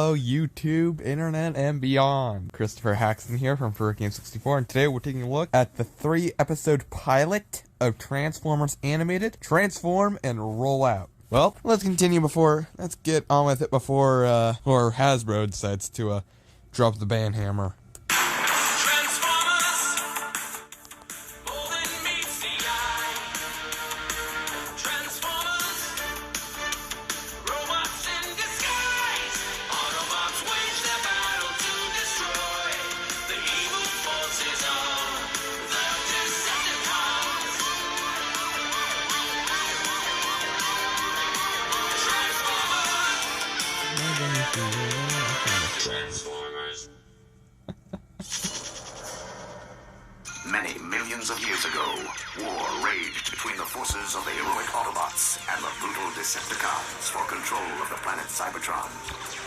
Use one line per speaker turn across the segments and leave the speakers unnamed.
hello YouTube, internet, and beyond. Christopher Haxton here from Game64, and today we're taking a look at the 3-episode pilot of Transformers Animated, Transform and Roll Out. Well, let's get on with it before Hasbro decides to drop the ban hammer.
Transformers. Many millions of years ago, war raged between the forces of the heroic Autobots and the brutal Decepticons for control of the planet Cybertron.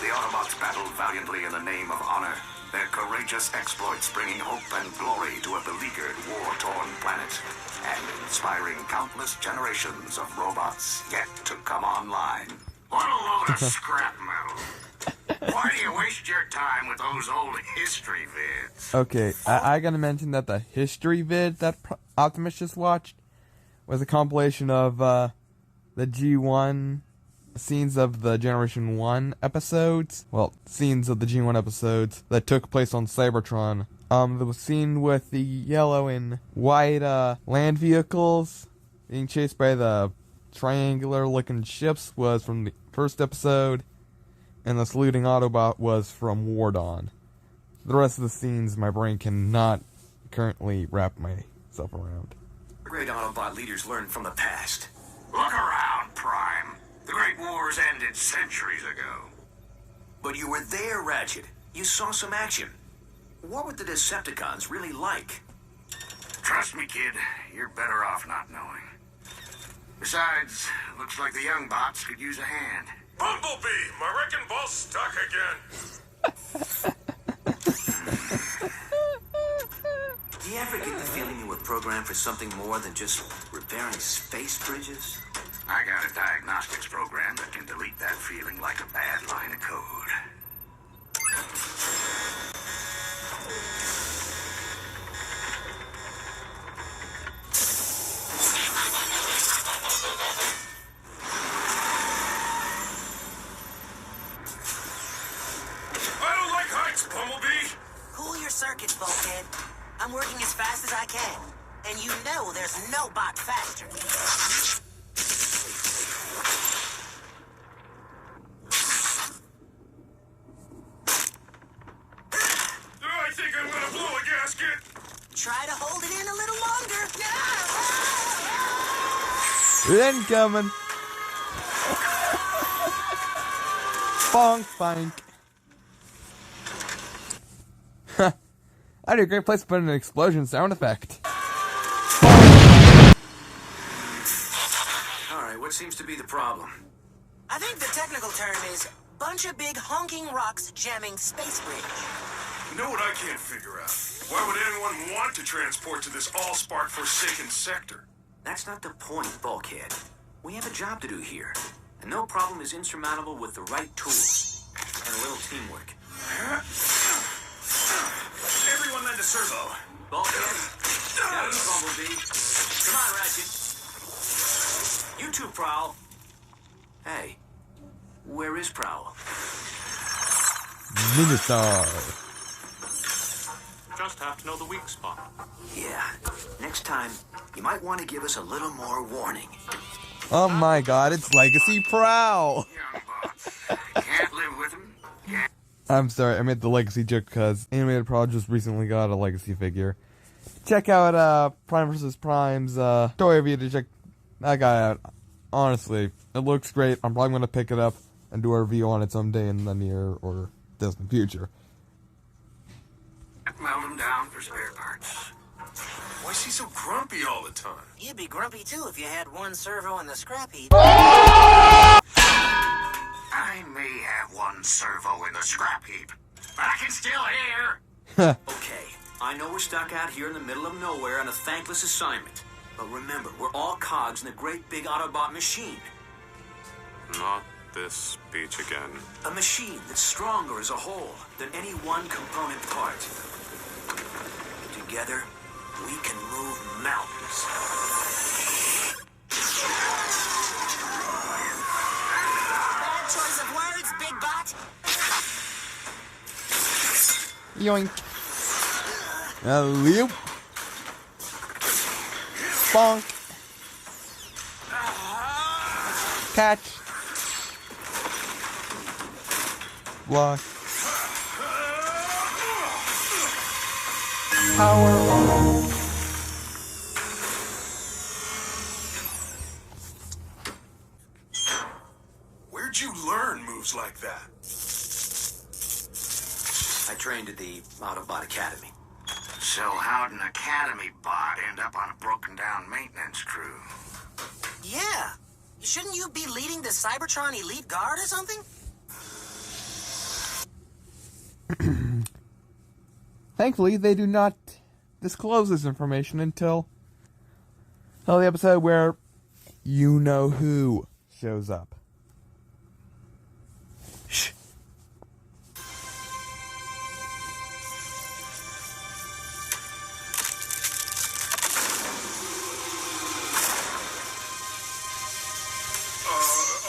The Autobots battled valiantly in the name of honor, their courageous exploits bringing hope and glory to a beleaguered, war-torn planet, and inspiring countless generations of robots yet to come online. What a load of scrap metal. Why do you waste your time with those old history vids?
Okay, I gotta mention that the history vid that Optimus just watched was a compilation of the G1 scenes of the Generation 1 episodes. Well, scenes of the G1 episodes that took place on Cybertron. The scene with the yellow and white land vehicles being chased by the triangular-looking ships was from the first episode, and the saluting Autobot was from War Dawn. The rest of the scenes my brain cannot currently wrap myself around.
Great Autobot leaders learned from the past. Look around, Prime. The Great Wars ended centuries ago. But you were there, Ratchet. You saw some action. What were the Decepticons really like? Trust me, kid. You're better off not knowing. Besides, looks like the young bots could use a hand.
Bumblebee! My wrecking ball's stuck again!
Do you ever get the feeling you were programmed for something more than just repairing space bridges? I got a diagnostics program that can delete that feeling like a bad line of code.
Bumblebee!
Cool your circuits, Bulkhead. I'm working as fast as I can. And you know there's no bot faster.
I think I'm gonna blow a gasket!
Try to hold it in a little longer.
Incoming! Bonk, bonk. That'd be a great place to put an explosion sound effect.
Alright, what seems to be the problem?
I think the technical term is bunch of big honking rocks jamming space bridge.
You know what I can't figure out? Why would anyone want to transport to this all-spark forsaken sector?
That's not the point, Bulkhead. We have a job to do here, and no problem is insurmountable with the right tools and a little teamwork.
Everyone lend a servo.
Bulkhead, got it, Bumblebee. Come on, Ratchet. You two, Prowl. Hey, where is Prowl?
Minotaur.
Just have to know the weak spot.
Yeah, next time, you might want to give us a little more warning.
Oh my god, it's Legacy Prowl!
Young bots. Can't live with him. Can't.
I'm sorry, I made the Legacy joke because Animated Prowl just recently got a Legacy figure. Check out Prime vs. Prime's story review to check that guy out. Honestly, it looks great. I'm probably going to pick it up and do a review on it someday in the near or distant future.
Melt him down for spare parts.
Why is he so grumpy all the time?
You'd be grumpy too if you had one servo in the scrap heap.
I may have one servo in the scrap heap, but I can still hear. Okay, I know we're stuck out here in the middle of nowhere on a thankless assignment. But remember, we're all cogs in a great big Autobot machine.
Not
this speech again.
A machine that's stronger as a whole than any one component part. Together, we can move mountains.
Bad choice of words, Big Bot.
Yoink. Loop. Bonk. Catch. Block. Power on.
Where'd you learn moves like that?
I trained at the Autobot Academy.
So how'd an Academy bot end up on a broken down maintenance crew?
Yeah. Shouldn't you be leading the Cybertron Elite Guard or something?
Thankfully, they do not disclose this information until the episode where you-know-who shows up. Shh.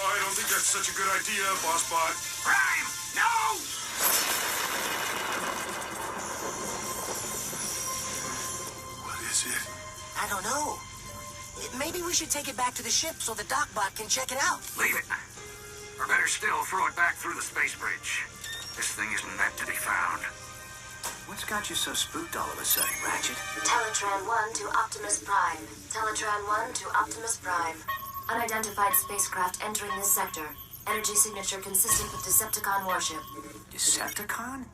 I don't think that's such a good idea, Boss Bot.
Prime! No!
What is it?
I don't know. Maybe we should take it back to the ship so the Docbot can check it out.
Leave it. Or better still, throw it back through the space bridge. This thing isn't meant to be found.
What's got you so spooked all of a sudden, Ratchet?
Teletran 1 to Optimus Prime. Teletran 1 to Optimus Prime. Unidentified spacecraft entering this sector. Energy signature consistent with Decepticon warship.
Decepticon?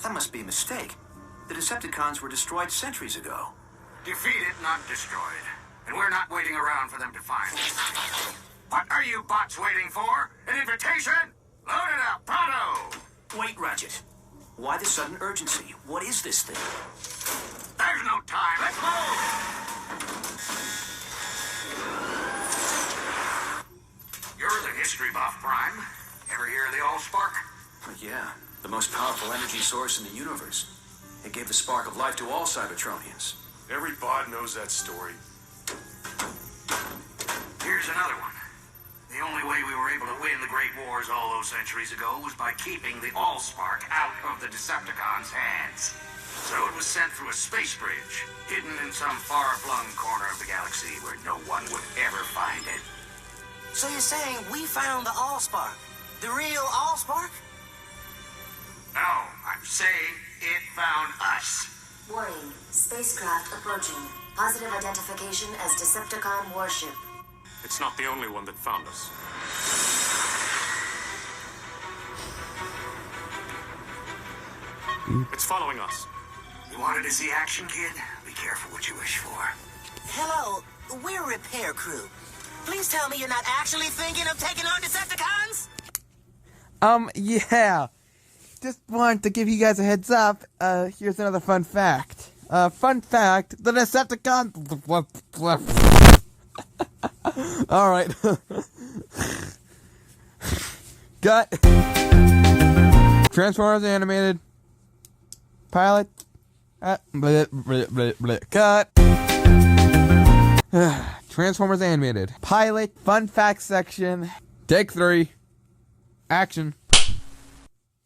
That must be a mistake. The Decepticons were destroyed centuries ago.
Defeated, not destroyed. And we're not waiting around for them to find us. What are you bots waiting for? An invitation? Load it up, pronto!
Wait, Ratchet. Why the sudden urgency? What is this thing?
There's no time, let's move! You're the history buff, Prime. Ever hear of the Allspark?
Yeah, the most powerful energy source in the universe. It gave the spark of life to all Cybertronians.
Every bot knows that story.
Here's another one. The only way we were able to win the Great Wars all those centuries ago was by keeping the Allspark out of the Decepticons' hands. So it was sent through a space bridge, hidden in some far-flung corner of the galaxy where no one would ever find it.
So you're saying we found the Allspark? The real Allspark?
No, I'm saying it found us.
Warning. Spacecraft approaching. Positive identification as Decepticon warship.
It's not the only one that found us. It's following us.
You wanted to see action, kid? Be careful what you wish for.
Hello, we're a repair crew. Please tell me you're not actually thinking of taking on Decepticons?
Yeah. Just wanted to give you guys a heads up. Here's another fun fact. Fun fact, the Decepticons... Alright. Cut. Transformers animated. Pilot. Cut. Transformers animated. Pilot. Fun fact section. Take 3. Action.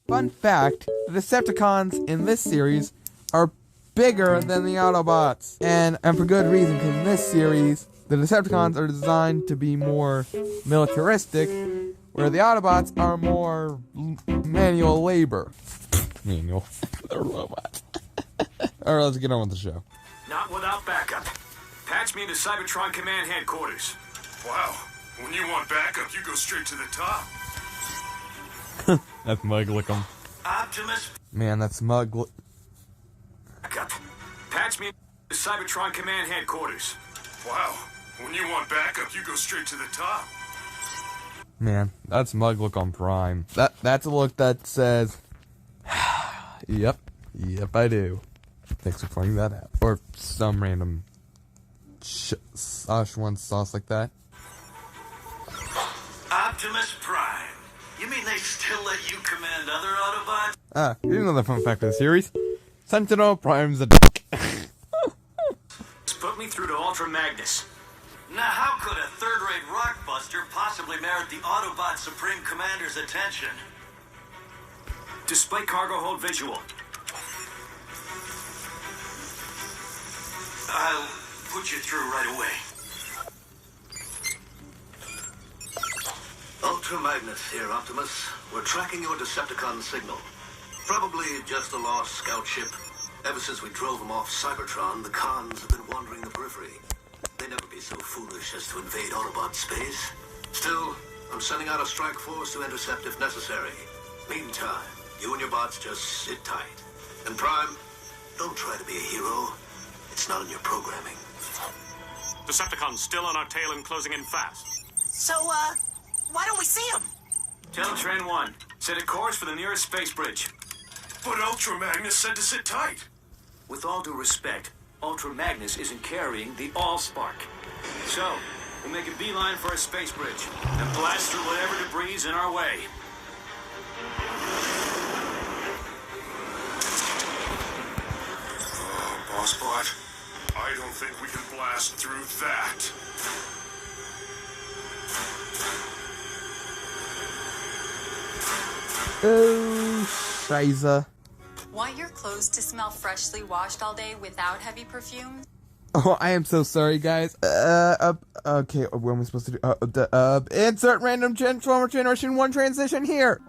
Fun fact, the Decepticons in this series are bigger than the Autobots. And for good reason, because in this series, the Decepticons are designed to be more militaristic, where the Autobots are more manual labor. Manual. They're robots. Alright, let's get on with the show.
Not without backup. Patch me into Cybertron Command Headquarters.
Wow. When you want backup, you go straight to the top.
That's Muglickum.
Optimus
Man, that's Mugl...
backup. Patch me into Cybertron Command Headquarters.
Wow. When you want backup, you go straight to the top.
Man, that's Muglickum Prime. That's a look that says... Yep, I do. Thanks for pointing that out. Or some random S01 sauce like that.
Optimus Prime. You mean they still let you command other Autobots?
Here's another fun fact of the series. Sentinel Prime's a dick.
Put me through to Ultra Magnus.
Now, how could a third-rate rockbuster possibly merit the Autobot Supreme Commander's attention?
Display cargo hold visual.
I'll put you through right away.
Ultra Magnus here, Optimus. We're tracking your Decepticon signal. Probably just a lost scout ship. Ever since we drove them off Cybertron, the cons have been wandering the periphery. They'd never be so foolish as to invade Autobot space. Still, I'm sending out a strike force to intercept if necessary. Meantime, you and your bots just sit tight. And Prime, don't try to be a hero. It's not in your programming.
Decepticons still on our tail and closing in fast.
So, why don't we see him?
Teletran 1, set a course for the nearest space bridge.
But Ultra Magnus said to sit tight.
With all due respect, Ultra Magnus isn't carrying the Allspark. So, we'll make a beeline for a space bridge and blast through whatever debris is in our way.
Oh, Bossbot, I don't think we can blast through that.
Oh, Shiza.
Want your clothes to smell freshly washed all day without heavy perfume?
Oh, I am so sorry, guys. Okay, what am I supposed to do? Insert random Transformer Generation 1 transition here!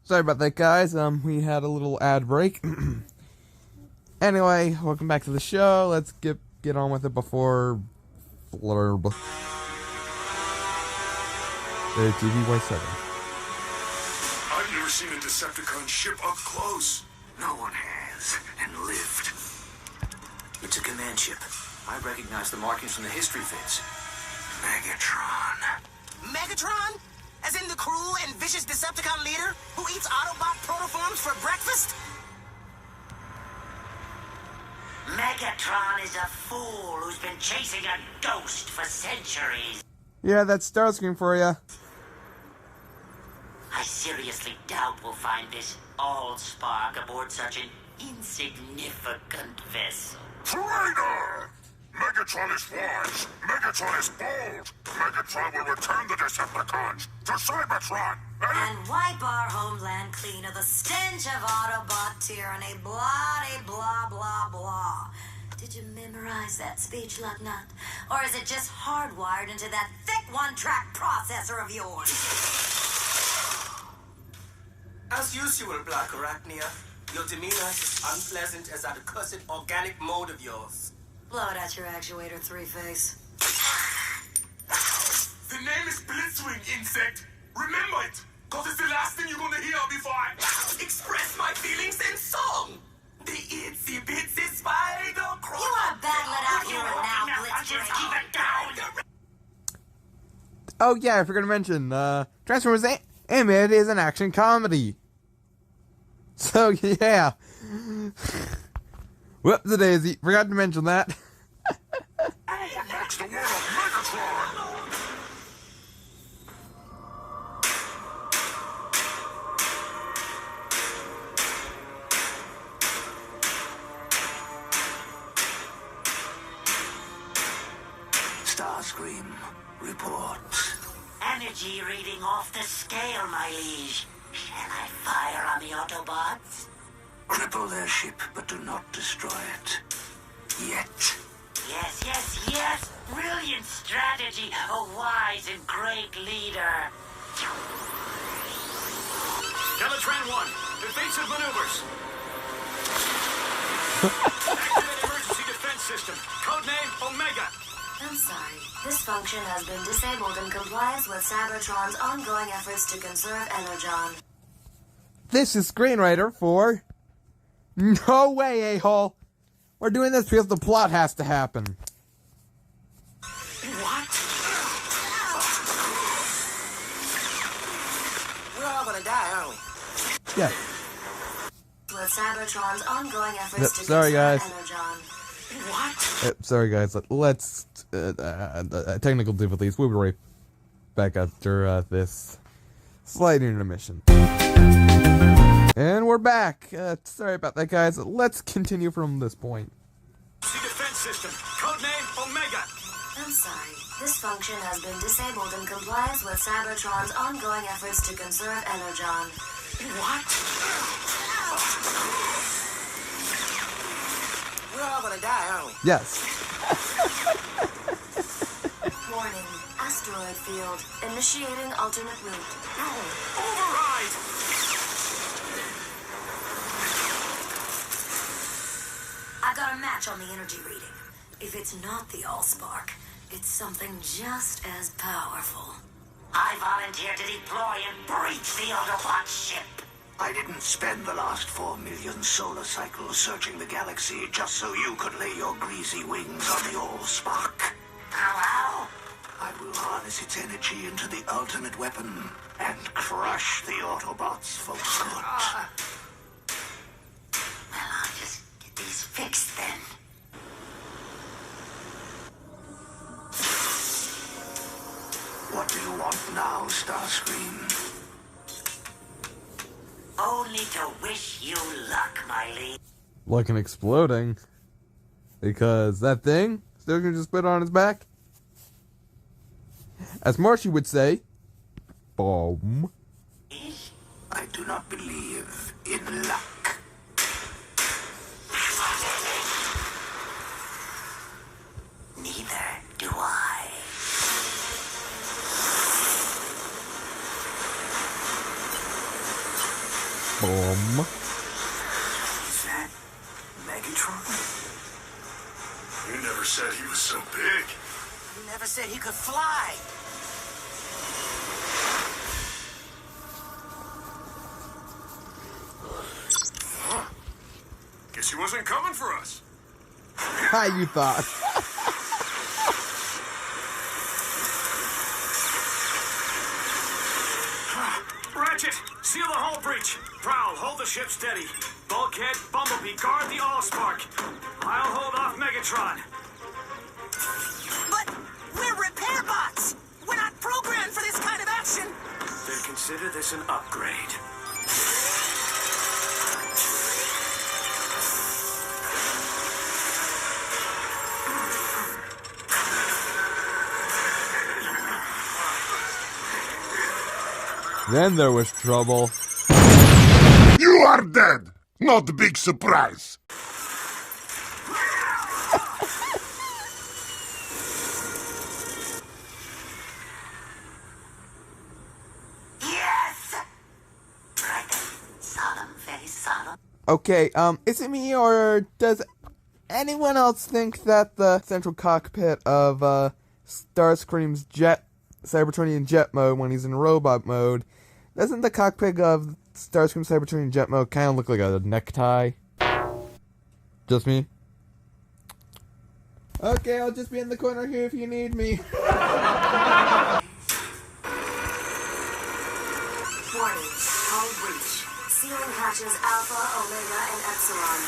Sorry about that, guys. We had a little ad break. Anyway, welcome back to the show. Let's get on with it before... Flurb. The TV-Y7.
I've never seen a Decepticon ship up close.
No one has, and lived.
It's a command ship. I recognize the markings from the history vids.
Megatron.
Megatron? As in the cruel and vicious Decepticon leader who eats Autobot protoforms for breakfast? Megatron is a fool who's been chasing a ghost for centuries.
Yeah, that's Starscream for ya.
I seriously doubt we'll find this Allspark aboard such an insignificant vessel.
Traitor! Megatron is wise. Megatron is bold. Megatron will return the Decepticons to Cybertron.
And wipe our homeland clean of the stench of Autobot tyranny. Blah, blah, blah, blah. Did you memorize that speech, Lucknut? Or is it just hardwired into that thick one-track processor of yours?
As usual, Black Arachnia, your demeanor is as unpleasant as that accursed organic mode of yours.
Blow it at your actuator, Three-Face.
The name is Blitzwing, insect. Remember it, cause it's the last thing you're gonna hear before I
Express my feelings in song. The itsy bitsy spider crawler.
You are battling out here and now, Blitzwing.
Oh yeah, I forgot to mention, Transformers Animated is an action comedy. So yeah. Whoop-a-daisy, forgot to mention that.
Unbox the world of Megatron.
Starscream, report.
Energy reading off the scale, my liege. Shall I fire on the Autobots?
Cripple their ship, but do not destroy it. Yet.
Yes, yes, yes! Brilliant strategy! A wise and great leader!
Teletran 1, evasive maneuvers. Activate emergency defense system. Codename Omega.
I'm sorry. This function has been disabled in compliance with Cybertron's ongoing efforts to conserve Energon.
This is screenwriter for... No way, a-hole! We're doing this because the plot has to happen.
What? We're all gonna die, aren't we?
Yeah.
With Cybertron's ongoing efforts to
sorry,
conserve
guys.
Energon.
What?
Sorry, guys. Let's technical difficulties. We'll be right back after this slight intermission. And we're back. Sorry about that, guys. Let's continue from this point.
The defense system, codename Omega.
I'm sorry. This function has been disabled in compliance with Cybertron's ongoing efforts to conserve energon.
What? We're all gonna die, aren't we?
Yes.
Warning. Asteroid field. Initiating alternate route.
No, override.
I got a match on the energy reading. If it's not the Allspark, it's something just as powerful.
I volunteer to deploy and breach the Autobot ship.
I didn't spend the last 4 million solar cycles searching the galaxy just so you could lay your greasy wings on the Allspark.
How?
I will harness its energy into the ultimate weapon and crush the Autobots for good.
Well, I'll just get these fixed then.
What do you want now, Starscream?
Only to wish you luck, my lead.
Like an exploding. Because that thing still gonna just put it on his back. As Marcy would say, boom.
I do not believe in luck.
Neither do I.
Boom.
Is that Megatron?
You never said he was so big.
You never said he could fly.
Guess he wasn't coming for us.
How you thought?
Ratchet, seal the hull breach. Prowl, hold the ship steady. Bulkhead, Bumblebee, guard the Allspark. I'll hold off Megatron.
But we're repair bots. We're not programmed for this kind of action.
Then consider this an upgrade.
Then there was trouble.
You are dead! Not a big surprise.
Yes! Right. Solemn face, solemn.
Okay, is it me or does anyone else think that the central cockpit of Starscream's Cybertronian jet mode when he's in robot mode, doesn't the cockpit of Starscream Cybertronian jet mode kind of look like a necktie? Just me? Okay, I'll just be in the corner here if you need me.
Warning. Hull breach. Sealing hatches Alpha, Omega, and Epsilon.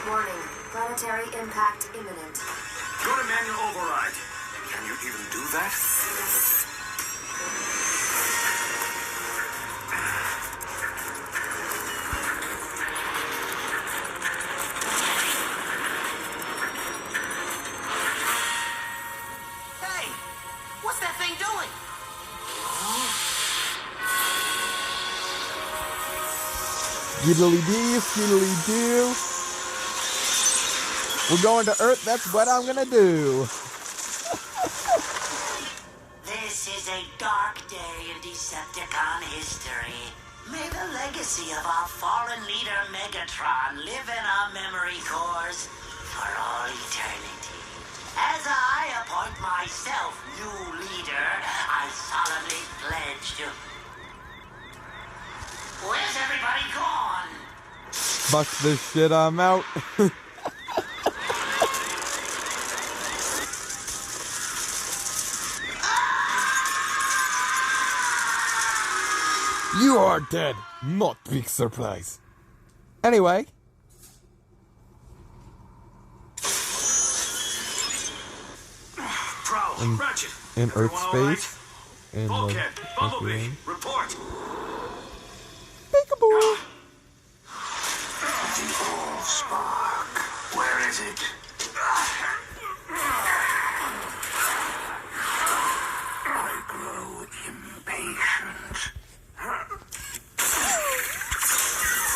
Warning. Planetary impact imminent.
Go to manual override.
Can you even do that?
Hey, what's that thing doing?
Skiddly dee, skiddly doo. We're going to Earth, that's what I'm gonna do.
This is a dark day in Decepticon history. May the legacy of our fallen leader Megatron live in our memory cores for all eternity. As I appoint myself new leader, I solemnly pledge to... Where's everybody gone?
Fuck this shit, I'm out. You are dead. Not big surprise. Anyway.
Prowl, Ratchet.
In Earth
Everyone all right?
space. In
Bulkhead, Bumblebee,
Mercury.
report.
Peekaboo.
The old spark. Where is it? I grow impatient.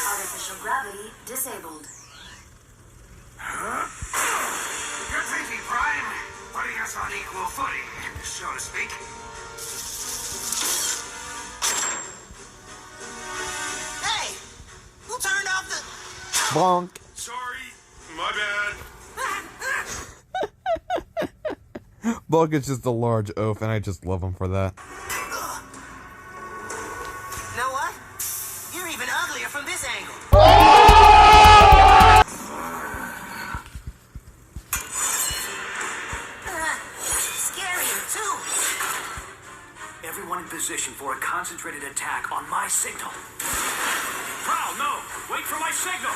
Artificial gravity disabled.
Good thinking, Prime. Putting us on equal footing, so to speak.
Hey! Who turned off the...
Bonk.
Sorry, my bad.
Bonk is just a large oaf, and I just love him for that.
Know what? You're even uglier from this angle. Scarier, too.
Everyone in position for a concentrated attack on my signal. Prowl, no! Wait for my signal!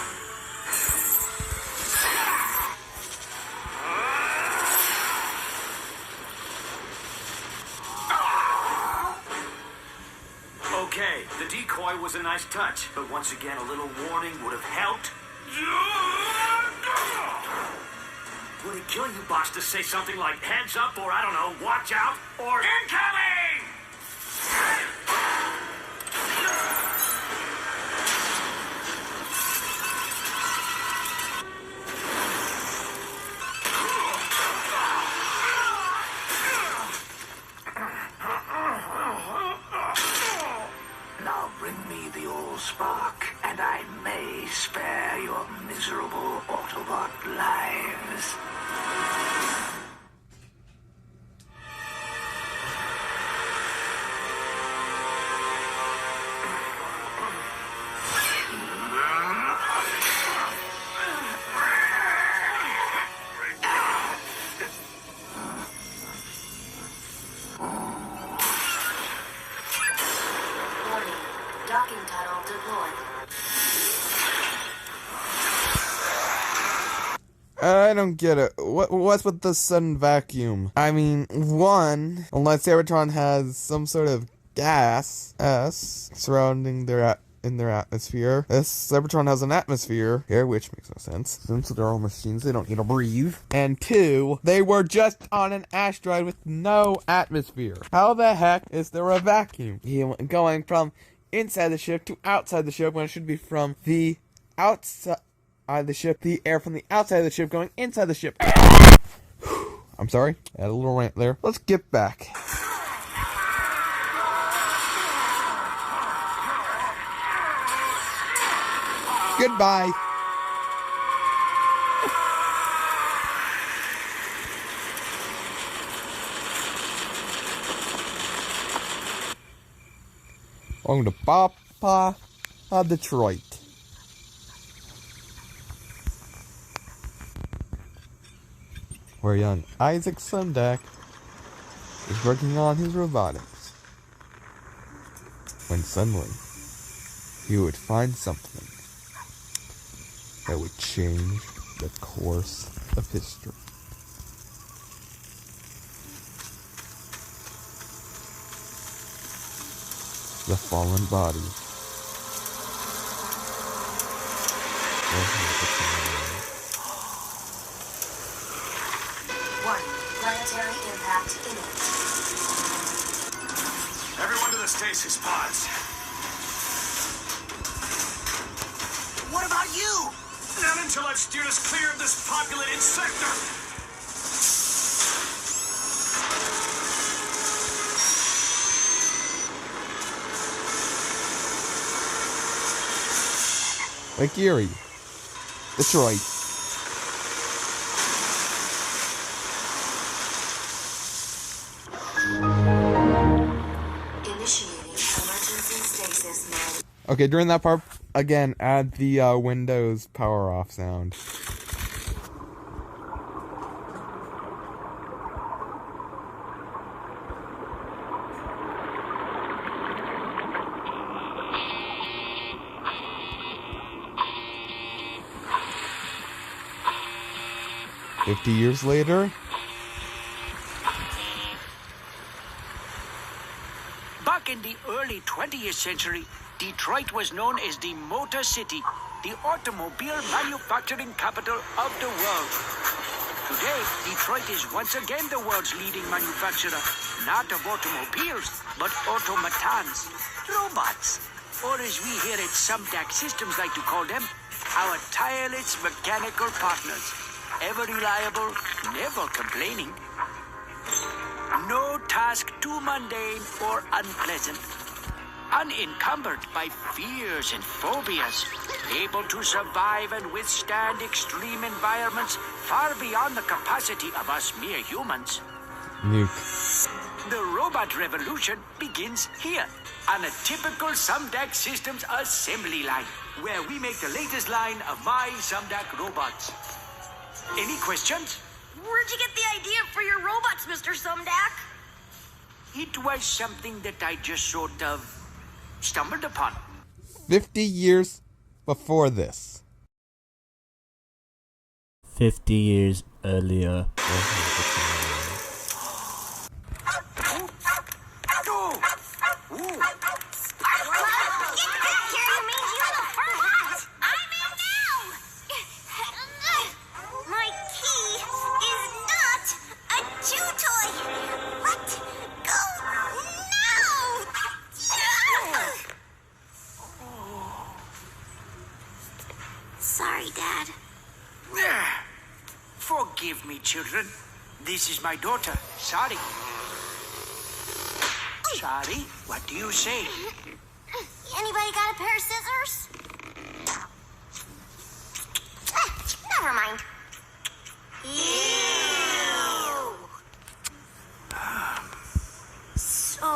Okay, the decoy was a nice touch, but once again, a little warning would have helped. Would it kill you, boss, to say something like heads up, or I don't know, watch out, or incoming?
Now bring me the old spark, and I may spare your miserable Autobot lives.
Warning. Docking tunnel deployed.
I don't get it. What's with the sudden vacuum? I mean, one, unless Cybertron has some sort of gas surrounding their in their atmosphere. This Cybertron has an atmosphere here, which makes no sense. Since they're all machines, they don't need to breathe. And two, they were just on an asteroid with no atmosphere. How the heck is there a vacuum going from inside the ship to outside the ship when it should be from the outside the ship, the air from the outside of the ship going inside the ship? I'm sorry, I had a little rant there. Let's get back. Goodbye. Welcome to Papa Detroit. Where young Isaac Sundak is working on his robotics. When suddenly, he would find something that would change the course of history. The fallen body.
One. Planetary impact imminent.
Everyone to the stasis pods.
What about you?
Not until I've steered us clear of this populated sector.
Lake Erie, Detroit.
Initiating emergency stasis mode.
Okay, during that part, again, add the Windows power off sound. 50 years later.
Back in the early 20th century, Detroit was known as the Motor City, the automobile manufacturing capital of the world. Today, Detroit is once again the world's leading manufacturer, not of automobiles, but automatons, robots, or as we here at Sumdac Systems like to call them, our tireless mechanical partners, ever reliable, never complaining. No task too mundane or unpleasant. Unencumbered by fears and phobias, able to survive and withstand extreme environments far beyond the capacity of us mere humans.
Nuke.
The robot revolution begins here, on a typical Sumdac Systems assembly line, where we make the latest line of my Sumdac robots. Any questions?
Where'd you get the idea for your robots, Mr. Sumdac?
It was something that I just sort of stumbled upon.
50 years before this.
50 years earlier.
Sorry, Dad.
Forgive me, children. This is my daughter, Sari. Sari, what do you say?
Anybody got a pair of scissors? Never mind. Ew. So,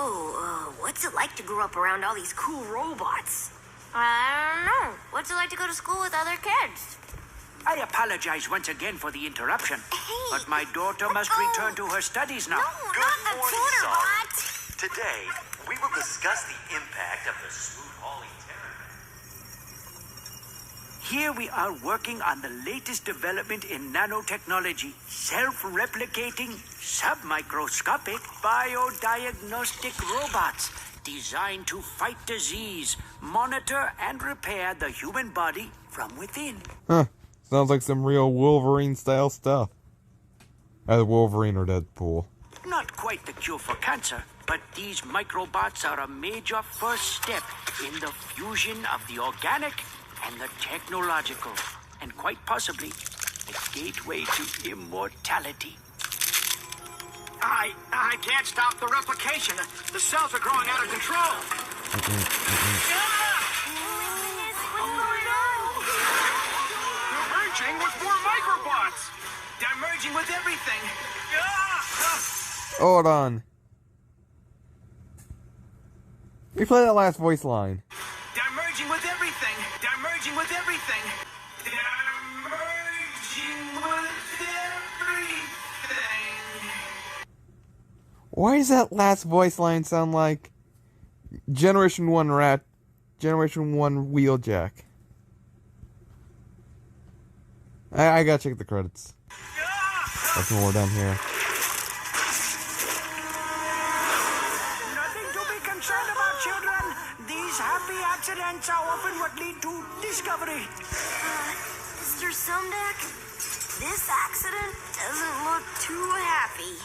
what's it like to grow up around all these cool robots? I don't know. What's it like to go to school with other kids?
I apologize once again for the interruption, but my daughter must return to her studies now.
No,
Good
not the
morning,
tutor
Sari.
bot.
Today, we will discuss the impact of the smooth hauling terror.
Here we are working on the latest development in nanotechnology, self-replicating, submicroscopic, biodiagnostic robots designed to fight disease, monitor and repair the human body from within.
Huh. Sounds like some real Wolverine-style stuff. Either Wolverine or Deadpool.
Not quite the cure for cancer, but these microbots are a major first step in the fusion of the organic and the technological, and quite possibly the gateway to immortality. I can't stop the replication. The cells are growing out of control. They're merging with more microbots. They're merging with everything.
Hold on. Replay that last voice line.
They're merging with everything. They're merging with everything. They're merging with everything.
Why does that last voice line sound like Generation 1 Rat, Generation 1 Wheeljack? I gotta check the credits. That's when we're done here.
Nothing to be concerned about, children. These happy accidents are often what lead to discovery.
Mr. Sumdac, this accident doesn't look too happy.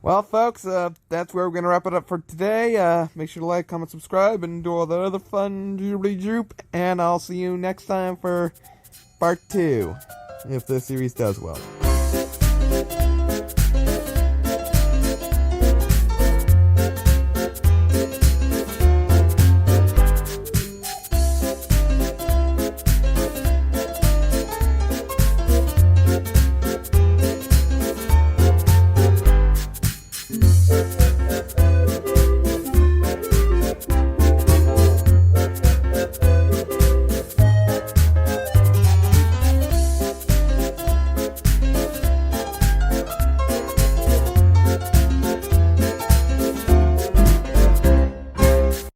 Well, folks, that's where we're going to wrap it up for today. Make sure to like, comment, subscribe, and do all that other fun droop. And I'll see you next time for part 2, if the series does well.